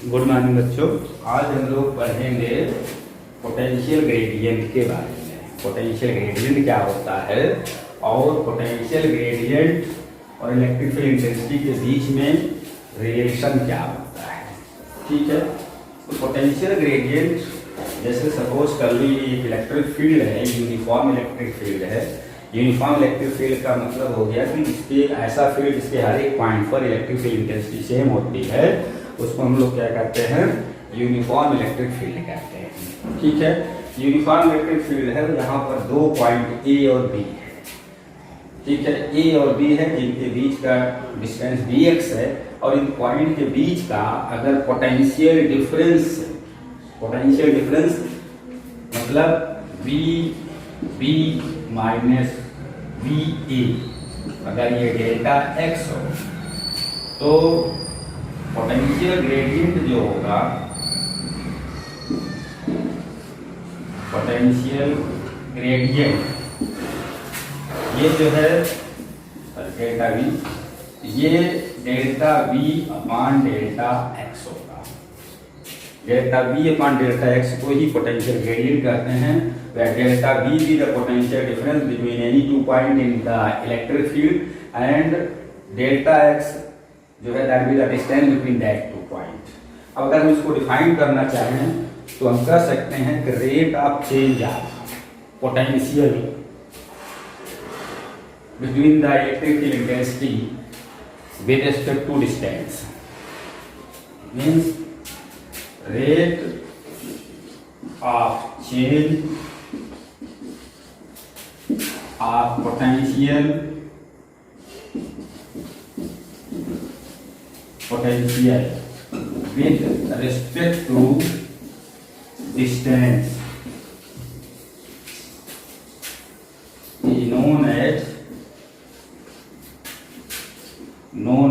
Good morning बच्चों। आज हम लोग पढ़ेंगे पोटेंशियल ग्रेडियंट के बारे में। पोटेंशियल ग्रेडियंट क्या होता है और पोटेंशियल ग्रेडियंट और इलेक्ट्रिक फील्ड इंटेंसिटी के बीच में रिलेशन क्या होता है। ठीक है, तो पोटेंशियल ग्रेडियंट जैसे सपोज कर ली एक इलेक्ट्रिक फील्ड है, यूनिफॉर्म इलेक्ट्रिक फील्ड है। यूनिफॉर्म इलेक्ट्रिक फील्ड का मतलब हो गया कि इसके ऐसा फील्ड जिसके हर एक पॉइंट पर इलेक्ट्रिक फील्ड इंटेंसिटी सेम होती है, उसको हम लोग क्या कहते हैं, यूनिफॉर्म इलेक्ट्रिक फील्ड कहते हैं। ठीक है, यूनिफॉर्म इलेक्ट्रिक फील्ड है, यहाँ पर दो पॉइंट ए और बी है। ठीक है, ए और बी है जिनके बीच का डिस्टेंस dx है, और इन पॉइंट के बीच का अगर पोटेंशियल डिफरेंस मतलब बी माइनस बी ए, अगर ये डेल्टा x हो तो पोटेंशियल ग्रेडियंट जो होगा, पोटेंशियल ग्रेडियंट ये जो है डेल्टा वी, ये delta V upon delta X होगा। Delta V upon delta X को ही पोटेंशियल ग्रेडियंट कहते हैं। where delta V be the potential difference between any two point in the electric field and delta x जो है that be the distance between that two point। अब अगर हम इसको डिफाइन करना चाहें तो हम कह सकते हैं कि rate of change of potential between the electric field intensity with respect to distance means rate of change of potential with respect to distance is known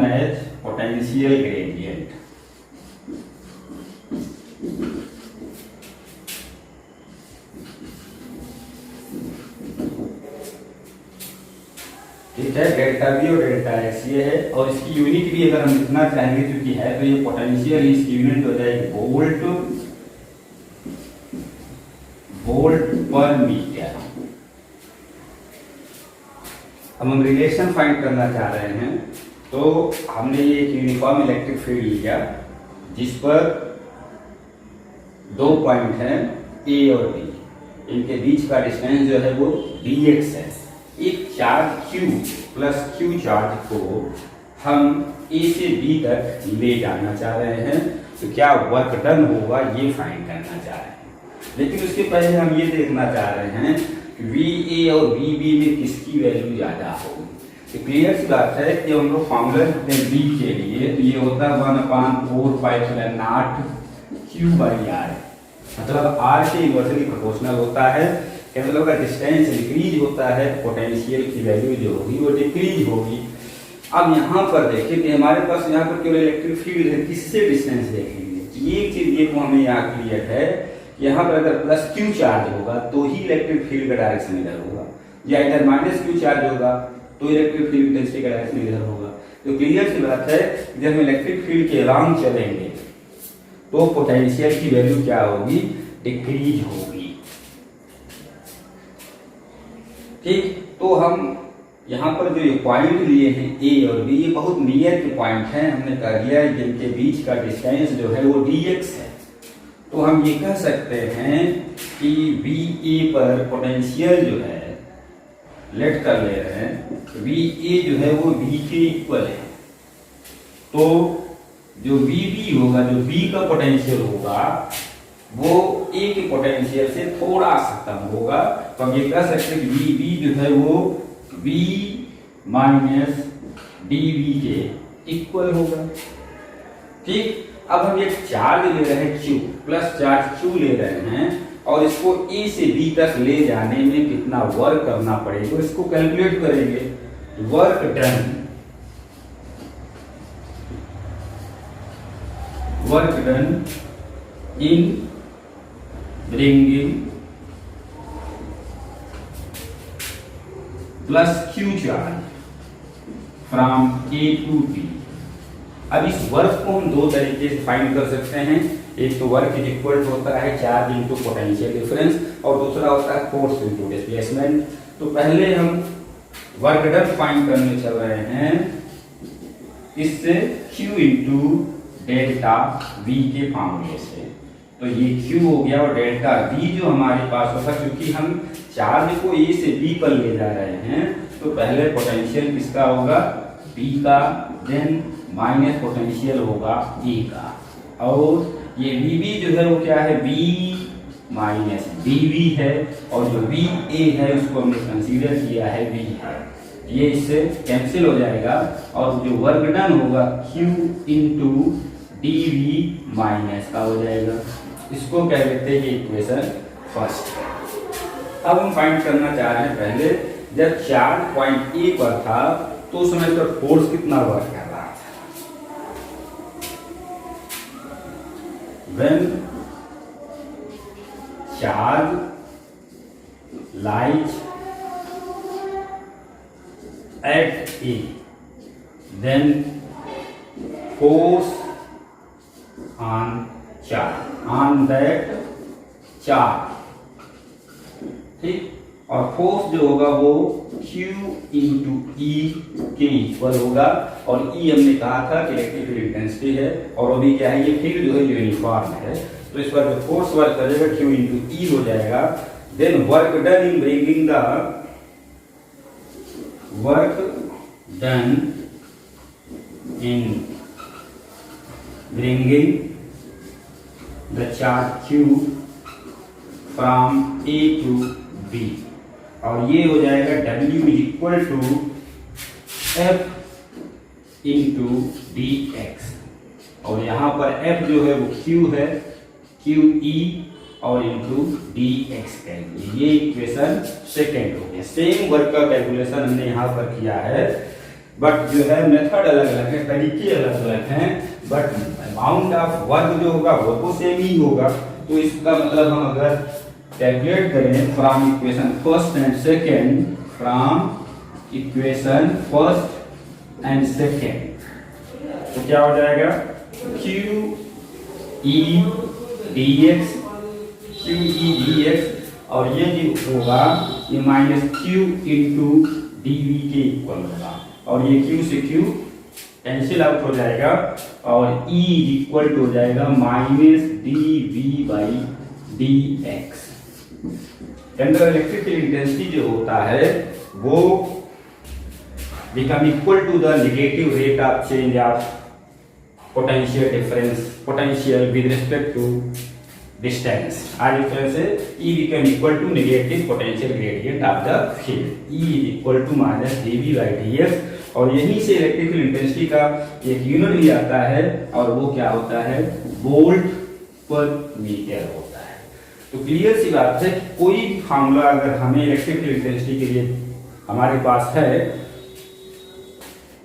as potential gradient। ठीक है, डेल्टा वी और delta x ये है, और इसकी unit भी अगर हम लिखना चाहेंगे क्योंकि है तो ये पोटेंशियल, इसकी यूनिट हो जाएगी वोल्ट पर मीटर। अब हम रिलेशन फाइंड करना चाह रहे हैं, तो हमने ये एक यूनिफॉर्म इलेक्ट्रिक फील्ड लिया जिस पर दो पॉइंट हैं ए और बी, इनके बीच का डिस्टेंस जो है वो dx है। एक charge q plus q charge को हम a से b तक ले जाना चाह रहे हैं, तो क्या वर्क डन होगा ये फाइंड करना चाह रहे हैं। लेकिन उसके पहले हम ये देखना चाह रहे हैं कि VA और VB में किसकी वैल्यू ज्यादा होगी। तो क्लियर सी बात है कि हम लोग फॉर्मूला लिखते हैं B के लिए, तो ये होता है 1/4π0 Q/R, मतलब R के इनवर्सली प्रोपोर्शनल होता है। मतलब अगर डिस्टेंस डिक्रीज होता है, पोटेंशियल की वैल्यू जो होगी वो डिक्रीज होगी। अब यहाँ पर देखिए कि हमारे पास यहाँ पर केवल इलेक्ट्रिक फील्ड है, किससे डिस्टेंस देखेंगे। ये चीज ये को हमें यहाँ क्लियर है, यहाँ पर अगर प्लस क्यू चार्ज होगा तो ही इलेक्ट्रिक फील्ड का डायरेक्शन इधर होगा, या इधर माइनस क्यू चार्ज होगा तो इलेक्ट्रिक फील्ड इंटेंसिटी का डायरेक्शन इधर होगा। तो क्लियर सी बात है, जब हम इलेक्ट्रिक फील्ड के अराउंड चलेंगे तो पोटेंशियल की वैल्यू क्या होगी, डिक्रीज होगी। ठीक, तो हम यहाँ पर जो ये पॉइंट लिए हैं ए और बी, ये बहुत नियर के पॉइंट हैं। हमने कह दिया जिनके बीच का डिस्टेंस जो है वो dx है, तो हम ये कह सकते हैं कि VA पर पोटेंशियल जो है, लेट कर ले रहे हैं, VA जो है वो V के इक्वल है। तो जो VB होगा, जो B का पोटेंशियल होगा वो A के पोटेंशियल से थोड़ा सा कम होगा। तो हम ये कह सकते हैं कि VB जो है वो V माइनस DB के इक्वल होगा। ठीक, अब हम ये चार्ज ले रहे हैं Q, प्लस चार्ज Q ले रहे हैं, और इसको A से B तक ले जाने में कितना वर्क करना पड़ेगा इसको कैलकुलेट करेंगे। Work done in bringing plus Q charge from A to B अब इस वर्क को हम दो तरीके से फाइंड कर सकते हैं। एक तो वर्क इज इक्वल होता है चार्ज इनटू पोटेंशियल डिफरेंस और दूसरा होता है फोर्स इनटू डिस्प्लेसमेंट। तो पहले हम वर्क डन फाइंड करने चल रहे हैं इससे Q इनटू डेल्टा V के फॉर्मूले से। तो ये Q हो गया और डेल्टा V जो हमारे पास होगा, क्योंकि हम चार्ज को A से B पर ले जा रहे हैं तो पहले पोटेंशियल किसका होगा, B का, देन माइनस पोटेंशियल होगा A का, और ये VB जो है वो क्या है, B माइनस BV है, और जो VA है उसको हमने कंसीडर किया है V है। ये इससे कैंसिल हो जाएगा और जो वर्क डन होगा Q इंटू DV माइनस का हो जाएगा। इसको कह लेते हैं इक्वेशन फर्स्ट। अब हम फाइंड करना चाह रहे हैं पहले जब चार्ज पॉइंट A पर था तो उस समय पर फोर्स कितना वर्क कर रहा था। When charge lies at A, then force on that charge, ठीक, और फोर्स जो होगा वो Q इंटू E के इक्वल होगा, और E हमने कहा था कि इलेक्ट्रिकल इंटेंसिटी है और अभी क्या है, ये फील्ड जो है यूनिफॉर्म है, तो इस पर जो फोर्स वर्क करेगा Q इंटू E हो जाएगा। Then work done in bringing the charge Q from A to B, और ये हो जाएगा W is equal to F into dx, और यहाँ पर F जो है वो Q है, QE और इंटू dx करेंगे। ये इक्वेशन सेकेंड हो गया। सेम वर्क का कैलकुलेशन हमने यहाँ पर किया है, बट जो है मेथड अलग अलग है, तरीके अलग अलग हैं, बट अमाउंट ऑफ वर्क जो होगा वो तो सेम ही होगा। तो इसका मतलब हम अगर कैलकुलेट करें from equation first and second, from equation first and second, तो क्या हो जाएगा, QE dx, और ये जो होगा ये माइनस Q इंटू dV के इक्वल होगा, और ये Q से Q कैंसिल आउट हो जाएगा, और E इक्वल टू हो जाएगा माइनस dV बाई dx। अंदर इलेक्ट्रिकल इंटेंसिटी जो होता है वो become equal to the negative rate of change of potential difference, potential with respect to distance. आज इस तरह से E become equal to negative potential gradient of the field, E equal to minus dV by dx, और यहीं से electrical intensity का एक unit भी आता है, और वो क्या होता है, वोल्ट पर मीटर होता है। तो क्लियर सी बात है, कोई भी फार्मूला अगर हमें इलेक्ट्रिकल इंटेंसिटी के लिए हमारे पास है,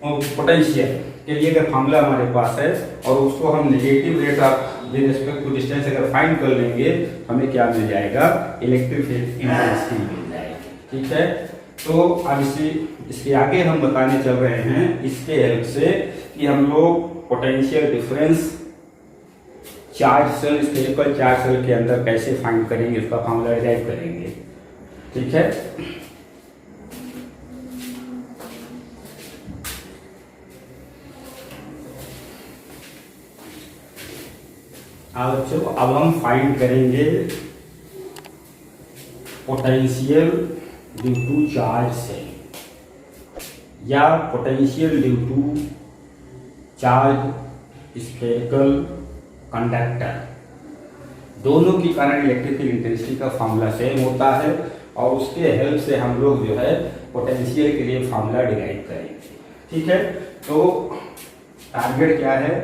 पोटेंशियल के लिए अगर फार्मूला हमारे पास है और उसको हम negative rate of with respect to distance अगर फाइंड कर लेंगे, हमें क्या मिल जाएगा, इलेक्ट्रिकल इंटेंसिटी मिल जाएगी। ठीक है, तो अब इसके आगे हम बताने चल रहे हैं इसके हेल्प से कि हम लोग potential difference charge shell, spherical charge shell के अंदर कैसे फाइंड करेंगे, उसका फॉर्मूला डिराइव करेंगे। ठीक है, अब हम फाइंड करेंगे potential due to charge shell या potential due to charge spherical conductor. दोनों के कारण इलेक्ट्रिकल इंटेंसिटी का फॉर्मूला सेम होता है, और उसके हेल्प से हम लोग जो है पोटेंशियल के लिए फॉर्मूला डिराइव करेंगे। ठीक है, तो टारगेट क्या है,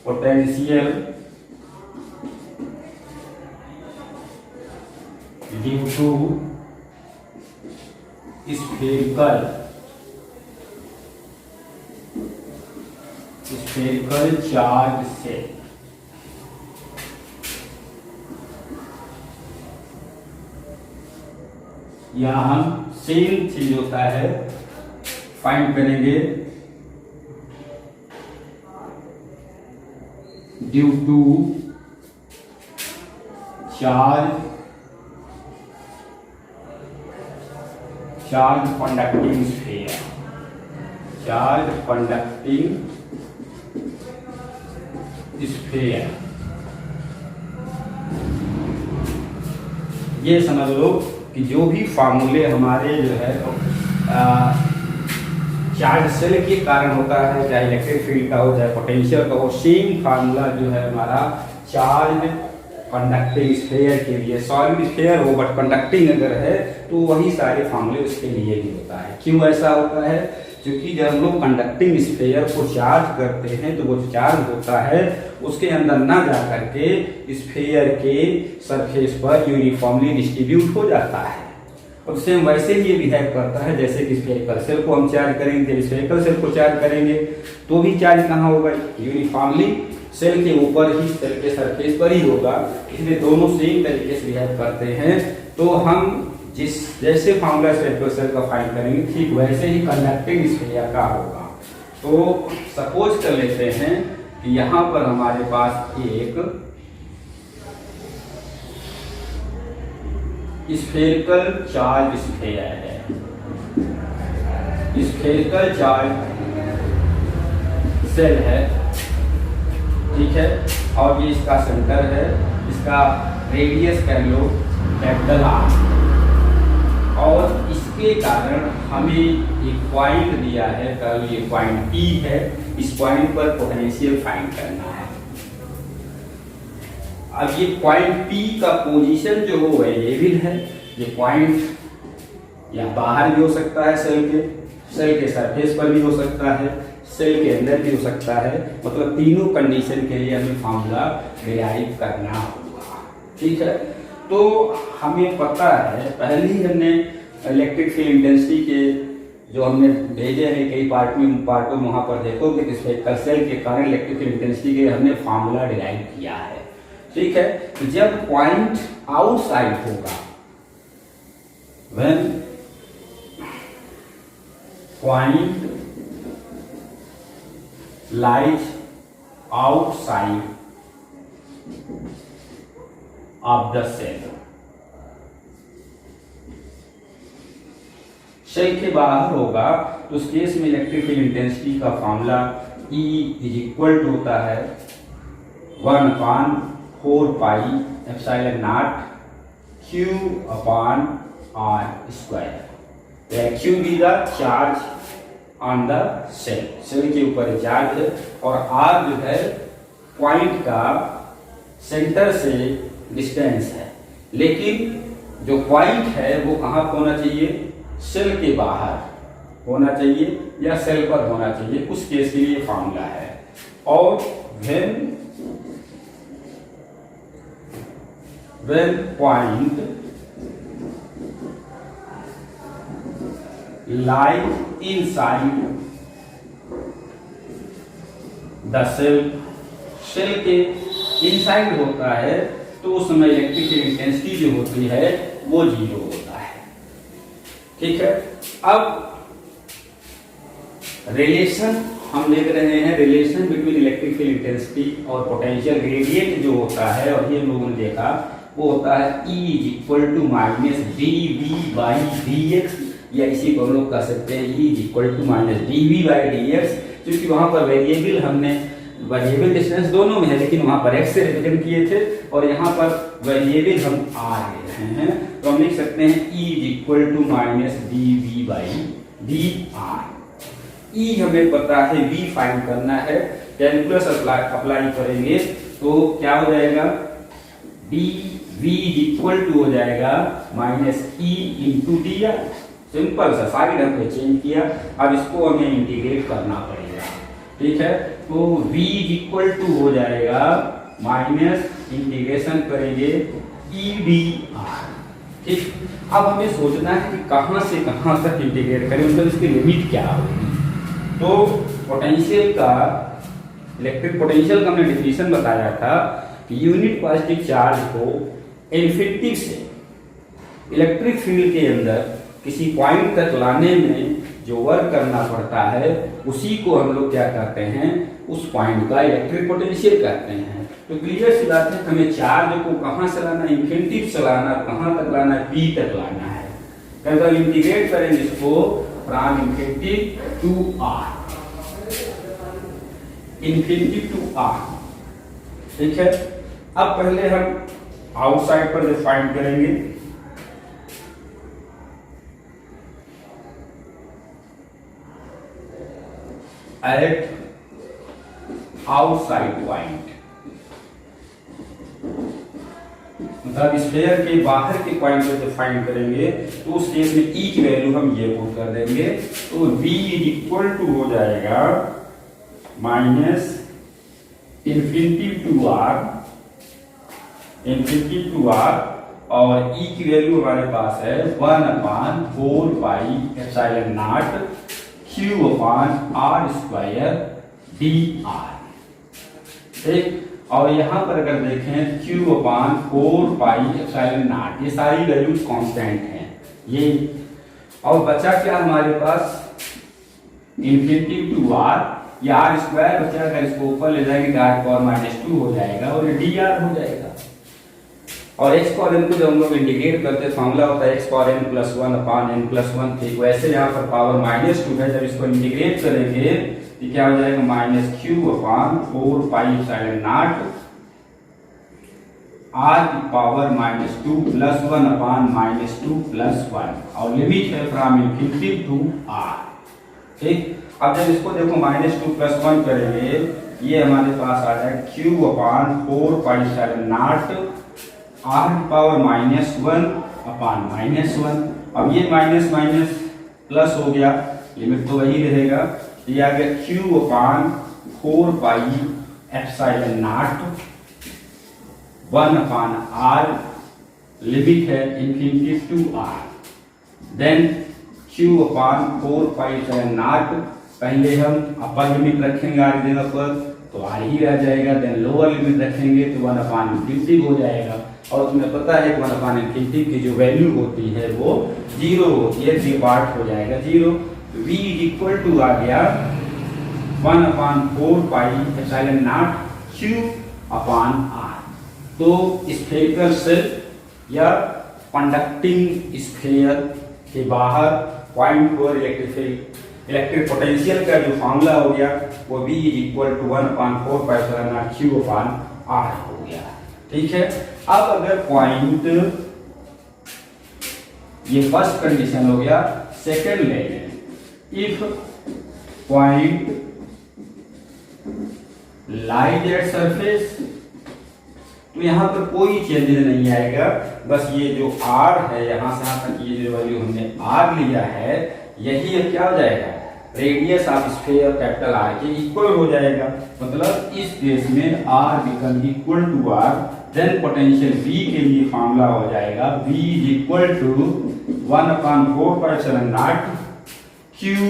potential due to spherical charge shell. यहां हम सेम चीज होता है फाइंड करेंगे due to charge conducting sphere, charge conducting sphere. ये समझ लो कि जो भी फार्मूले हमारे जो है चार्ज सेल के कारण होता है, चाहे इलेक्ट्रिक फील्ड का हो चाहे पोटेंशियल का हो, सेम फार्मूला जो है हमारा चार्ज कंडक्टिंग स्फीयर के लिए, सॉलिड स्फीयर हो बट कंडक्टिंग अगर है तो वही सारे फार्मूले उसके लिए भी होता है। क्यों ऐसा होता है? क्योंकि जब हम लोग कंडक्टिंग स्फीयर को चार्ज करते हैं तो वो जो चार्ज होता है उसके अंदर ना जा करके स्फीयर के सरफेस पर यूनिफॉर्मली डिस्ट्रीब्यूट हो जाता है। और सेम वैसे ही ये बिहेव करता है जैसे कि स्फेरिकल सेल को हम चार्ज करेंगे, जब स्फेरिकल सेल को चार्ज करेंगे तो भी चार्ज कहाँ होगा? यूनिफॉर्मली सेल के ऊपर ही, सेल के सरफेस पर ही होगा। इसलिए दोनों सेम तरीके से बिहेव करते हैं। तो हम जिस जैसे फार्मूला स्फेरिकल सेल का फाइंड करेंगे ठीक वैसे ही कंडक्टिंग स्फीयर का होगा। तो सपोज कर लेते हैं कि यहाँ पर हमारे पास एक स्फेरिकल चार्ज स्फीयर है, स्फेरिकल चार्ज सेल है, ठीक है, और ये इसका सेंटर है, इसका रेडियस कह लो कैपिटल आर, और इसके कारण हमें एक पॉइंट दिया है, कल ये पॉइंट P है, इस पॉइंट पर पोटेंशियल फाइंड करना है। अब ये पॉइंट P का पोजीशन जो हो वेरिएबल है, ये पॉइंट या बाहर भी हो सकता है सेल के सरफेस पर भी हो सकता है, सेल के अंदर भी हो सकता है, मतलब तीनों कंडीशन के लिए हमें फार्मूला डिराइव करना होगा, ठीक है। तो हमें पता है, पहले ही हमने इलेक्ट्रिक फील्ड इंटेंसिटी के जो हमने भेजे हैं कई पार्टों में, वहां पर देखोगे कि स्फेरिकल सेल के कारण इलेक्ट्रिक फील्ड इंटेंसिटी के हमने फार्मूला डिराइव किया है, ठीक है। तो जब पॉइंट आउटसाइड होगा, when point lies outside of the cell, shell के बाहर होगा तो उस केस में इलेक्ट्रिक फील्ड इंटेंसिटी का formula E is equal to होता है 1/4 pi epsilon naught Q upon R square. Q भी the charge on the shell, shell के ऊपर चार्ज है, और R जो है पॉइंट का सेंटर से डिस्टेंस है, लेकिन जो पॉइंट है वो कहाँ होना चाहिए? सेल के बाहर होना चाहिए या सेल पर होना चाहिए, उस केस के लिए फॉर्मूला है। और when point lie inside the cell, shell के इनसाइड होता है तो उस समय इलेक्ट्रिक इंटेंसिटी जो होती है वो 0 होता है, ठीक है। अब रिलेशन हम देख रहे हैं, relation between electric field intensity और पोटेंशियल ग्रेडियंट जो होता है, और ये हम लोगों ने देखा वो होता है E is equal to minus dV by dx, या इसी को हम लोग कह सकते हैं E is equal to minus dV by dx, क्योंकि वहां पर वेरिएबल हमने वेरिएबल डिस्टेंस दोनों में है, लेकिन वहां पर x से रिप्रेजेंट किए थे और यहाँ पर वेरिएबल हम r ले रहे हैं, तो हम लिख सकते हैं E is equal to minus dV by dr। E हमें पता है, V फाइंड करना है, कैलकुलस अप्लाई करेंगे तो क्या हो जाएगा? dV इज इक्वल टू हो जाएगा minus E into dr। Simple सा, सारी ढंग से चेंज किया। अब इसको हमें इंटीग्रेट करना पड़ेगा, ठीक है। तो V इज इक्वल टू हो जाएगा माइनस इंटीग्रेशन करेंगे E dr, ठीक। अब हमें सोचना है कि कहां से कहां तक इंटीग्रेट करें, मतलब इसकी लिमिट क्या होगी। तो पोटेंशियल का, इलेक्ट्रिक पोटेंशियल का हमने डिफिनेशन बताया था कि यूनिट पॉजिटिव चार्ज को इन्फिनिटी से इलेक्ट्रिक फील्ड के अंदर किसी पॉइंट तक लाने में जो वर्क करना पड़ता है उसी को हम लोग क्या करते हैं, उस पॉइंट का इलेक्ट्रिक पोटेंशियल कहते हैं। तो क्लियर सी बात है, हमें चार्ज को कहां से लाना, इंफिनिटी से लाना, कहां तक लाना है, पी तक लाना है। अगर इंटीग्रेट करेंगे इसको from infinity to R, infinity to R, ठीक है। अब पहले हम आउटसाइड पर जो फाइंड करेंगे, एट आउटसाइड पॉइंट, मतलब स्फीयर के बाहर के पॉइंट पे फाइंड करेंगे तो उस केस में ई की वैल्यू हम ये पुट कर देंगे, तो v इक्वल टू हो जाएगा माइनस इंफिनिटी टू आर, और ई की वैल्यू हमारे पास है 1/4 pi epsilon naught q upon R square dr, ठीक। और यहां पर अगर देखें q/4 पाई एप्सिलॉन नॉट, ये सारी वैल्यूज कांस्टेंट हैं ये। और बचा क्या हमारे पास, इंफिनिटी टू आर, या आर स्क्वायर बचा, अगर इसको ऊपर ले जाएंगे तो r पावर -2 हो जाएगा और ये dr हो जाएगा। और x पावर n को जब हम लोग इंटीग्रेट करते हैं फॉर्मूला होता है x power n + 1 upon n + 1, ठीक। वैसे यहाँ पर पावर -2 है, जब इसको इंटीग्रेट करेंगे तो क्या हो जाएगा, -q/4 pi epsilon not r की पावर -2 + 1 अपॉन -2 + 1, और लिमिट है फ्रॉम इंफिनिटी टू r, ठीक। अब जब इसको देखो -2 + 1 करेंगे, ये हमारे पास आ जाएगा q/4 pi epsilon not r की पावर -1 अपॉन -1। अब ये माइनस माइनस प्लस हो गया, लिमिट तो वही रहेगा, ये आ गया q/4 pi epsilon naught 1/r, limit है infinity to r, then q/4 pi epsilon naught, पहले हम अपर लिमिट रखेंगे r की जगह पर तो r ही रह जाएगा, देन लोअर लिमिट रखेंगे तो 1/∞ हो जाएगा। और तुम्हें पता है 1/∞ की जो वैल्यू होती है वो 0 होती है, ये पार्ट हो जाएगा 0। v इक्वल टू आ गया 1/4 पाई एप्सिलॉन नॉट q/r। तो स्फेरिकल शेल या कंडक्टिंग स्फीयर के बाहर पॉइंट पर इलेक्ट्रिक पोटेंशियल का जो फॉर्मूला हो गया वो v equal to 1/4 pi epsilon naught q/r हो गया, ठीक है। अब अगर पॉइंट, ये फर्स्ट कंडीशन हो गया, सेकेंड ले लें, if point lies at surface, तो यहां पर कोई चेंजेस नहीं आएगा, बस ये जो r है यहां से यहां तक ये जो वैल्यू हमने r लिया है यही अब क्या हो जाएगा, radius of sphere capital R के इक्वल हो जाएगा। मतलब इस केस में r become equal to r, then potential V के लिए फॉर्मूला हो जाएगा V equal to 1/4 pi epsilon naught q/r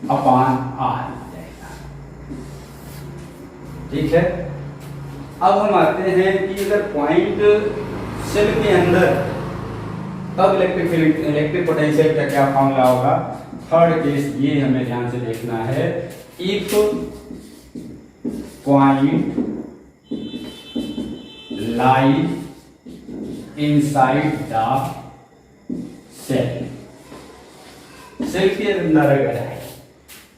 हो जाएगा, ठीक है। अब हम आते हैं कि अगर पॉइंट सेल के अंदर, तब इलेक्ट्रिक पोटेंशियल का क्या फॉर्मूला होगा। थर्ड केस ये हमें ध्यान से देखना है, if point lies inside the shell, shell के अंदर अगर है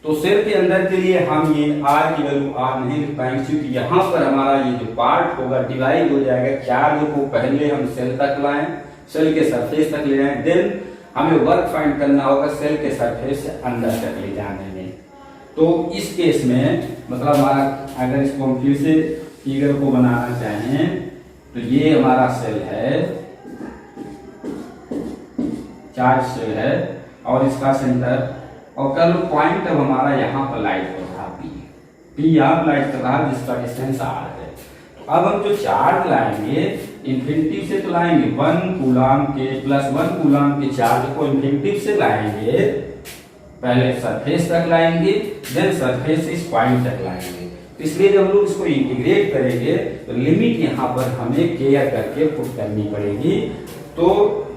तो सेल के अंदर के लिए हम ये r की वैल्यू r नहीं लिख पाएंगे, क्योंकि यहाँ पर हमारा ये जो पार्ट होगा डिवाइड हो जाएगा। चार्ज को पहले हम सेल तक लाएं, सेल के सरफेस तक ले जाएं, देन हमें वर्क फाइंड करना होगा सेल के सरफेस से अंदर तक ले जाने में। तो इस केस में मतलब हमारा, अगर इसको हम फिर से फिगर को बनाना चाहें तो ये हमारा सेल है, चार्ज सेल है, और इसका सेंटर, और कल पॉइंट अब हमारा यहाँ पर लाइट कर रहा P यहाँ लाइट कर रहा जिसका डिस्टेंस R है। तो अब हम जो चार्ज लाएंगे इंफिनिटी से तो लाएंगे 1 कूलम के प्लस 1 कूलम के चार्ज को इंफिनिटी से लाएंगे, पहले सरफेस तक लाएंगे, देन सरफेस से इस पॉइंट तक लाएंगे। तो इसलिए जब हम लोग इसको इंटीग्रेट करेंगे तो लिमिट यहाँ पर हमें केयर करके पुट करनी पड़ेगी। तो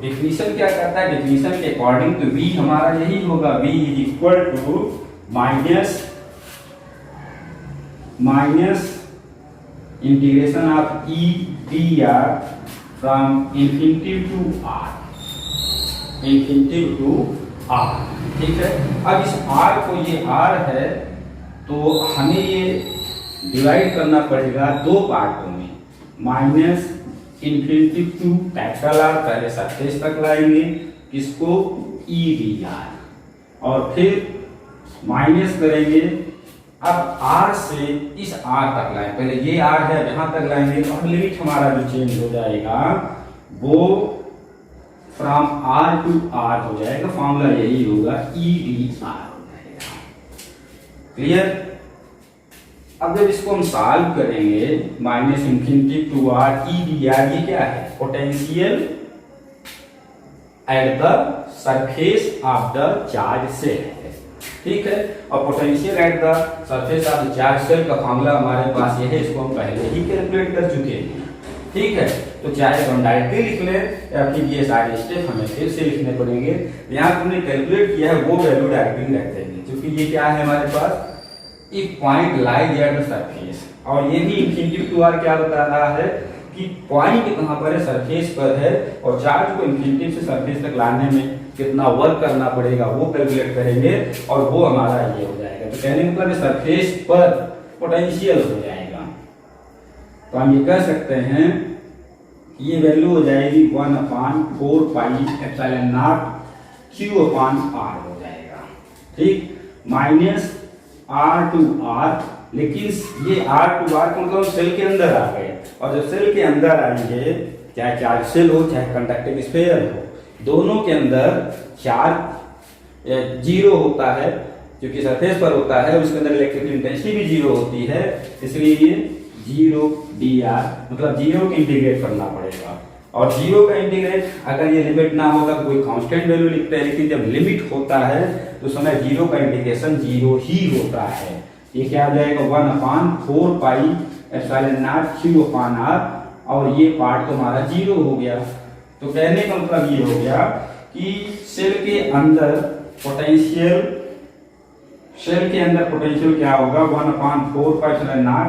डिफिनीशन क्या करता है, डिफिनीशन के अकॉर्डिंग तो v हमारा यही होगा, v is equal to minus integration of e dr from infinity to r, ठीक है। अब इस r को, ये r है, तो हमें ये डिवाइड करना पड़ेगा दो पार्टों में, minus infinity to capital R, पहले सरफेस तक लाएंगे किसको, e dr, और फिर माइनस करेंगे, अब R से इस R तक लाएं, पहले ये R है जहां तक लाएंगे, और लिमिट हमारा जो चेंज हो जाएगा वो फ्रॉम R टू R हो जाएगा, फॉर्मूला यही होगा, e dr हो जाएगा। क्लियर। अब जब इसको हम सॉल्व करेंगे, minus infinity to R e dr, ये क्या है, potential at the surface of the charge shell है, ठीक है। और potential at the surface of the charge shell का फॉर्मूला हमारे पास ये है, इसको हम पहले ही कैलकुलेट कर चुके हैं, ठीक है। तो चाहे तो हम डायरेक्टली लिख लें या फिर ये सारे स्टेप हमें फिर से लिखने पड़ेंगे। यहाँ हमने कैलकुलेट किया है वो वैल्यू डायरेक्टली रख देंगे, क्योंकि ये क्या है हमारे पास, if point lies at the surface, और ये भी इंफिनिटी टू R क्या बता रहा है कि पॉइंट कहां पर है, सरफेस पर है, और चार्ज को इंफिनिटी से सरफेस तक लाने में कितना वर्क करना पड़ेगा वो कैलकुलेट करेंगे, और वो हमारा ये हो जाएगा। तो कहने का मतलब सरफेस पर पोटेंशियल हो जाएगा, तो हम ये कह सकते हैं ये वैल्यू हो जाएगी 1/4 pi epsilon naught q upon r हो जाएगा, ठीक, माइनस r टू r, लेकिन ये r टू r का मतलब सेल के अंदर आ गए, और जब सेल के अंदर आएंगे, चाहे चार्ज सेल हो चाहे कंडक्टिंग स्फीयर हो, दोनों के अंदर चार्ज जीरो होता है, क्योंकि सरफेस पर होता है, उसके अंदर इलेक्ट्रिकल इंटेंसिटी भी जीरो होती है, इसलिए जीरो dr, मतलब जीरो को इंटीग्रेट करना पड़ेगा। और जीरो का इंटीग्रेट, अगर ये लिमिट ना होता तो कोई कांस्टेंट वैल्यू लिखते हैं, लेकिन जब लिमिट होता है तो समय जीरो का इंटीग्रेशन जीरो ही होता है। ये क्या आ जाएगा, 1/4 pi epsilon naught q upon r, और ये पार्ट तो हमारा जीरो हो गया। तो कहने का मतलब ये हो गया कि सेल के अंदर पोटेंशियल क्या होगा, 1/4 pi epsilon naught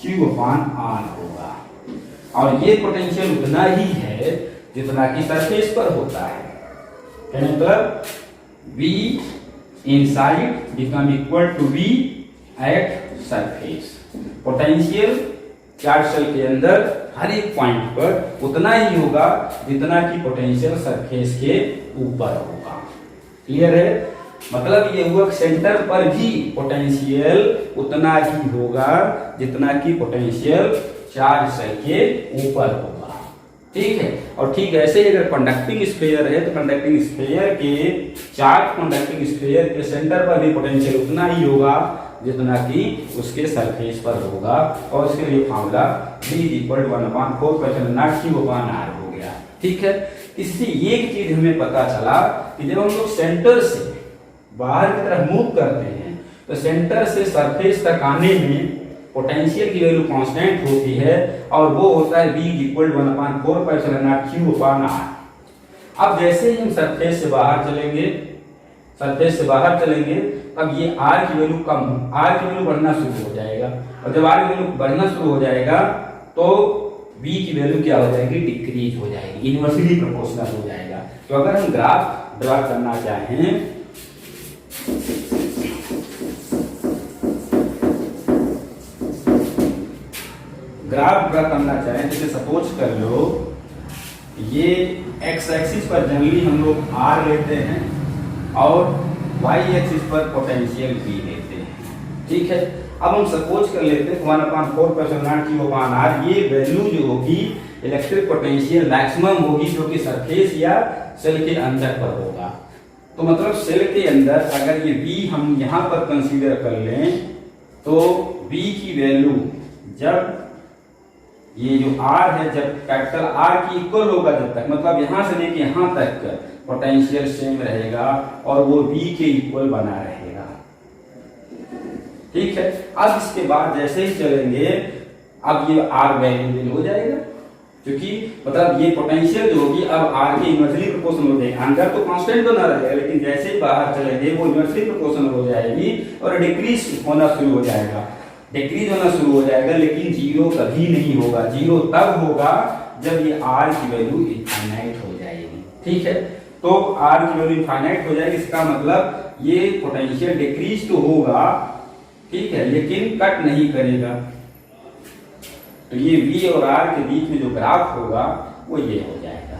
q upon r होगा, और ये पोटेंशियल उतना ही है जितना कि सरफेस पर होता है। कहने मतलब v inside become equal to v at surface. Potential charge shell के अंदर हर एक पॉइंट पर उतना ही होगा जितना कि पोटेंशियल सरफेस के ऊपर होगा। क्लियर है, मतलब ये हुआ सेंटर पर भी पोटेंशियल उतना ही होगा जितना कि पोटेंशियल चार्ज सेल के ऊपर होगा, ठीक है। और ठीक ऐसे ही अगर कंडक्टिंग स्फीयर है, तो कंडक्टिंग स्फीयर के चार्ज कंडक्टिंग स्फीयर के सेंटर पर भी पोटेंशियल उतना ही होगा जितना कि उसके सरफेस पर होगा, और उसके लिए formula v equal 1/4 pi epsilon naught q upon r हो गया, ठीक है। इससे एक चीज हमें पता चला कि जब हम लोग सेंटर से बाहर की तरफ मूव करते हैं, तो सेंटर से सरफेस तक आने में पोटेंशियल की वैल्यू कांस्टेंट होती है, और वो होता है v equal 1/4 pi epsilon naught q upon r। अब जैसे ही हम सरफेस से बाहर चलेंगे, अब ये r की वैल्यू r की वैल्यू बढ़ना शुरू हो जाएगा, और जब r की वैल्यू बढ़ना शुरू हो जाएगा तो v की वैल्यू क्या हो जाएगी, डिक्रीज हो जाएगी, इनवर्सली प्रोपोर्शनल हो जाएगा। तो अगर हम ग्राफ ड्रा करना चाहें, जैसे सपोज कर लो ये x एक्सिस पर जनरली हम लोग r लेते हैं और y एक्सिस पर पोटेंशियल v लेते हैं, ठीक है। अब हम सपोज कर लेते हैं 1/4 pi epsilon naught q upon r, ये वैल्यू जो होगी इलेक्ट्रिक पोटेंशियल मैक्सिमम होगी जो कि सरफेस या सेल के अंदर पर होगा। तो मतलब सेल के अंदर अगर ये v हम यहाँ पर कंसीडर कर लें, तो v की वैल्यू जब ये जो r है, जब कैपिटल R की इक्वल होगा, जब तक मतलब यहां से लेके यहां तक पोटेंशियल सेम रहेगा और वो v के इक्वल बना रहेगा, ठीक है। अब इसके बाद जैसे ही चलेंगे, अब ये r वेरिएबल हो जाएगा, क्योंकि मतलब ये पोटेंशियल जो होगी अब आर के इन्वर्सली प्रोपोर्शनल हो जाएगी। अंदर तो कांस्टेंट बना रहेगा, लेकिन जैसे ही बाहर चलेंगे वो इन्वर्सली प्रोपोर्शनल हो जाएगी और डिक्रीज होना शुरू हो जाएगा, डिक्रीज होना शुरू हो जाएगा। लेकिन जीरो कभी नहीं होगा, जीरो तब होगा जब ये आर की वैल्यू इनफाइनाइट हो जाएगी। ठीक है, तो आर की वैल्यू इनफाइनाइट हो जाएगी, इसका मतलब ये पोटेंशियल डिक्रीज तो होगा, ठीक है, लेकिन कट नहीं करेगा। तो ये V और R के बीच में जो ग्राफ होगा वो ये हो जाएगा।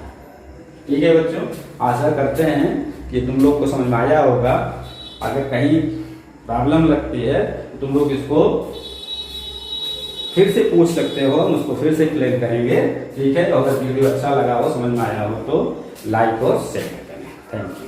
ठीक है बच्चों, आशा करते हैं कि तुम लोग को समझ में आया होगा। अगर कहीं प्रॉब्लम लगती है तो तुम लोग इसको फिर से पूछ सकते हो, हम उसको फिर से क्लियर करेंगे। ठीक है, अगर वीडियो अच्छा लगा हो, समझ में आया हो तो लाइक और शेयर करें। Thank you.